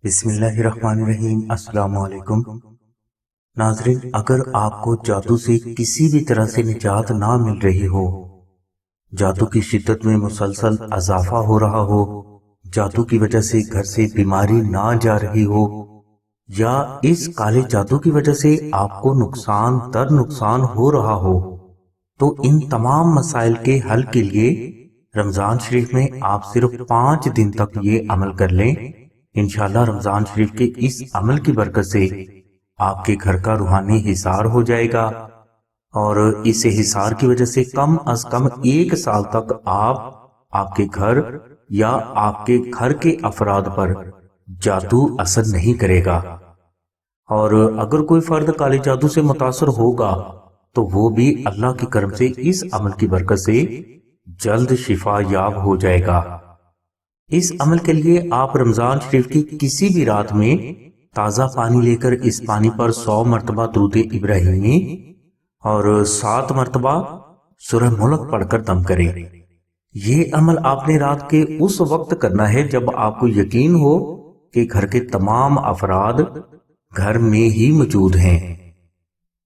بسم اللہ الرحمن الرحیم۔ السلام علیکم ناظرین، اگر آپ کو جادو سے کسی بھی طرح سے نجات نہ مل رہی ہو، جادو کی شدت میں مسلسل اضافہ ہو رہا ہو، جادو کی وجہ سے گھر سے بیماری نہ جا رہی ہو، یا اس کالے جادو کی وجہ سے آپ کو نقصان در نقصان ہو رہا ہو، تو ان تمام مسائل کے حل کے لیے رمضان شریف میں آپ صرف 5 دن تک یہ عمل کر لیں۔ انشاءاللہ رمضان شریف کے اس عمل کی برکت سے آپ کے گھر کا روحانی حصار ہو جائے گا، اور اس حصار کی وجہ سے کم از کم 1 سال تک آپ کے گھر یا آپ کے گھر کے افراد پر جادو اثر نہیں کرے گا۔ اور اگر کوئی فرد کالے جادو سے متاثر ہوگا تو وہ بھی اللہ کے کرم سے اس عمل کی برکت سے جلد شفا یاب ہو جائے گا۔ اس عمل کے لیے آپ رمضان شریف کی کسی بھی رات میں تازہ پانی لے کر اس پانی پر 100 مرتبہ درود ابراہیمی اور 7 مرتبہ سورہ ملک پڑھ کر دم کریں۔ یہ عمل آپ نے رات کے اس وقت کرنا ہے جب آپ کو یقین ہو کہ گھر کے تمام افراد گھر میں ہی موجود ہیں۔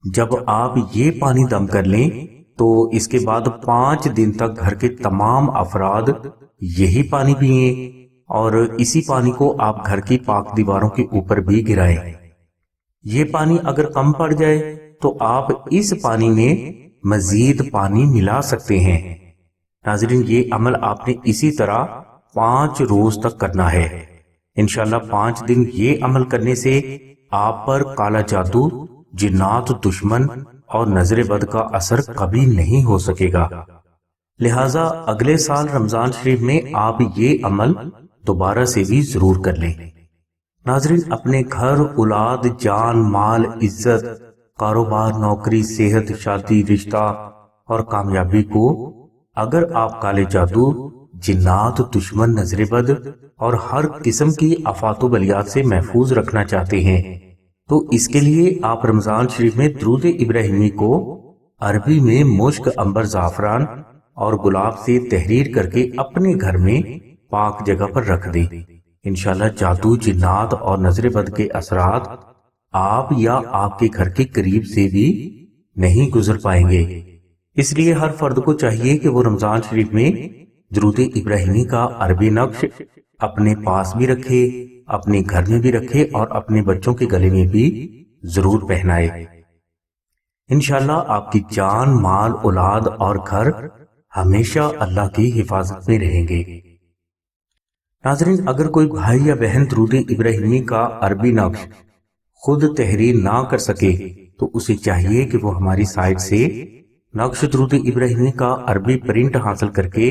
جب آپ یہ پانی دم کر لیں تو اس کے بعد 5 دن تک گھر کے تمام افراد یہی پانی پئیں، اور اسی پانی کو آپ گھر کی پاک دیواروں کے اوپر بھی گرائیں۔ یہ پانی اگر کم پڑ جائے تو آپ اس پانی میں مزید پانی ملا سکتے ہیں۔ ناظرین، یہ عمل آپ نے اسی طرح 5 روز تک کرنا ہے۔ انشاءاللہ 5 دن یہ عمل کرنے سے آپ پر کالا جادو، جنات، دشمن اور نظر بد کا اثر کبھی نہیں ہو سکے گا۔ لہٰذا اگلے سال رمضان شریف میں آپ یہ عمل دوبارہ سے بھی ضرور کر لیں۔ ناظرین، اپنے گھر، اولاد، جان، مال، عزت، کاروبار، نوکری، صحت، شادی، رشتہ اور کامیابی کو اگر آپ کالے جادو، جنات، دشمن، نظر بد اور ہر قسم کی آفات و بلیات سے محفوظ رکھنا چاہتے ہیں تو اس کے لیے آپ رمضان شریف میں درود ابراہیمی کو عربی میں مشک، عنبر، زعفران اور گلاب سے تحریر کر کے اپنے گھر میں پاک جگہ پر رکھ دیں۔ انشاءاللہ جادو، جنات اور نظر بد کے اثرات آپ یا آپ کے گھر کے قریب سے بھی نہیں گزر پائیں گے۔ اس لیے ہر فرد کو چاہیے کہ وہ رمضان شریف میں درود ابراہیمی کا عربی نقش اپنے پاس بھی رکھے، اپنے گھر میں بھی رکھے اور اپنے بچوں کے گلے میں بھی ضرور پہنائے۔ انشاءاللہ آپ کی جان، مال، اولاد اور گھر ہمیشہ اللہ کی حفاظت میں رہیں گے۔ ناظرین، اگر کوئی بھائی یا بہن درود ابراہیمی کا عربی نقش خود تحریر نہ کر سکے تو اسے چاہیے کہ وہ ہماری سائٹ سے نقش درود ابراہیمی کا عربی پرنٹ حاصل کر کے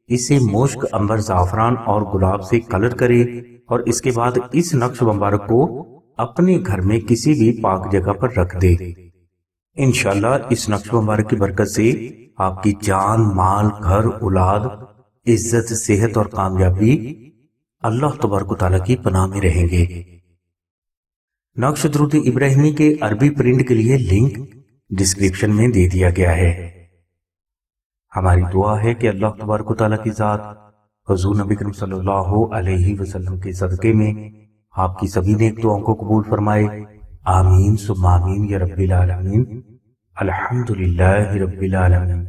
اسے مشک، عنبر، زعفران اور گلاب سے کلر کرے، اور اس کے بعد اس نقش مبارک کو اپنے گھر میں کسی بھی پاک جگہ پر رکھ دے۔ انشاءاللہ اس نقش مبارک کی برکت سے آپ کی جان، مال، گھر، اولاد، عزت، صحت اور کامیابی اللہ تبارک و تعالیٰ کی پناہ میں رہیں گے۔ نقش درود ابراہیمی کے عربی پرنٹ کے لیے لنک ڈسکرپشن میں دے دیا گیا ہے۔ ہماری دعا ہے کہ اللہ تبارک و تعالیٰ کی ذات حضور نبی کریم صلی اللہ علیہ وسلم کے صدقے میں آپ کی سبھی نیک دعاؤں کو قبول فرمائے۔ آمین ثم آمین یا رب العالمین۔ الحمدللہ رب العالمین۔